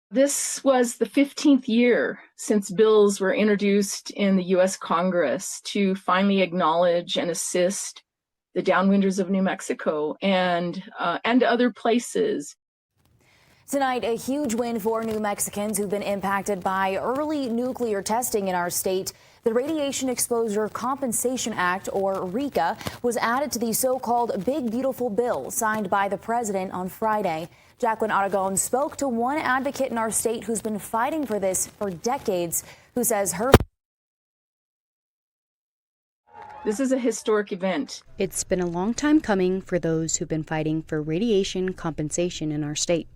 This was the 15th year since bills were introduced in the U.S. Congress to finally acknowledge and assist the downwinders of New Mexico and other places. Tonight, a huge win for New Mexicans who've been impacted by early nuclear testing in our state. The Radiation Exposure Compensation Act, or RECA, was added to the so-called Big Beautiful Bill signed by the president on Friday. Jacqueline Aragon spoke to one advocate in our state who's been fighting for this for decades, who says This is a historic event. It's been a long time coming for those who've been fighting for radiation compensation in our state.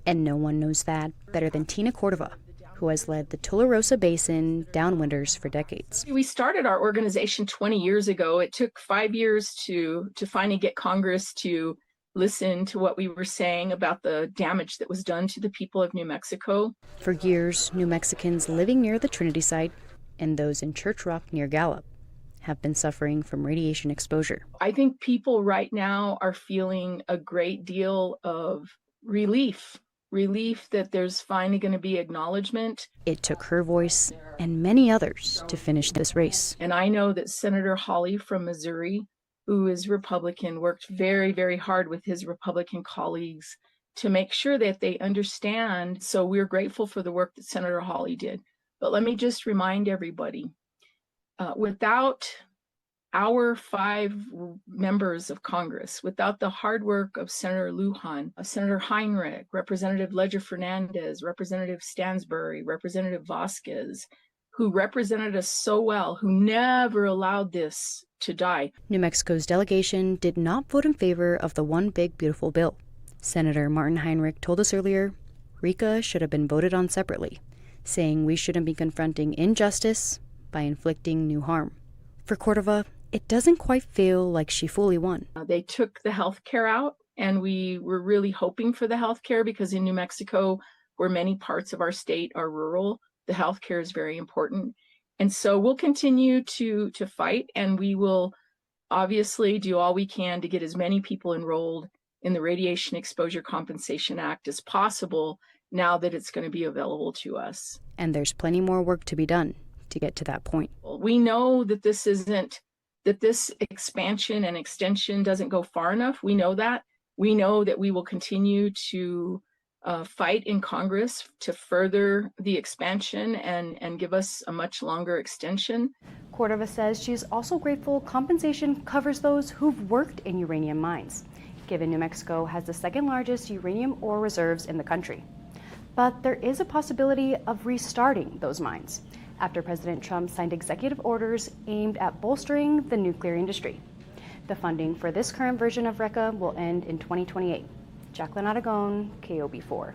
And no one knows that better than Tina Cordova, who has led the Tularosa Basin downwinders for decades. We started our organization 20 years ago. It took 5 years to finally get Congress to listen to what we were saying about the damage that was done to the people of New Mexico. For years, New Mexicans living near the Trinity site and those in Church Rock near Gallup have been suffering from radiation exposure. I think people right now are feeling a great deal of relief that there's finally going to be acknowledgement. It took her voice and many others to finish this race. And I know that Senator Hawley from Missouri, who is Republican, worked very, very hard with his Republican colleagues to make sure that they understand. So we're grateful for the work that Senator Hawley did. But let me just remind everybody, without our 5 members of Congress, without the hard work of Senator Lujan, Senator Heinrich, Representative Ledger Fernandez, Representative Stansbury, Representative Vasquez, who represented us so well, who never allowed this to die. New Mexico's delegation did not vote in favor of the One Big Beautiful Bill. Senator Martin Heinrich told us earlier, RECA should have been voted on separately, saying we shouldn't be confronting injustice by inflicting new harm. For Cordova, it doesn't quite feel like she fully won. They took the health care out, and we were really hoping for the health care because in New Mexico, where many parts of our state are rural, the health care is very important. And so we'll continue to fight, and we will obviously do all we can to get as many people enrolled in the Radiation Exposure Compensation Act as possible now that it's going to be available to us. And there's plenty more work to be done to get to that point. We know that this expansion and extension doesn't go far enough. We know that. We know that we will continue to fight in Congress to further the expansion and give us a much longer extension. Cordova says she's also grateful compensation covers those who've worked in uranium mines, given New Mexico has the second largest uranium ore reserves in the country. But there is a possibility of restarting those mines after President Trump signed executive orders aimed at bolstering the nuclear industry. The funding for this current version of RECA will end in 2028. Jacqueline Aragon, KOB4.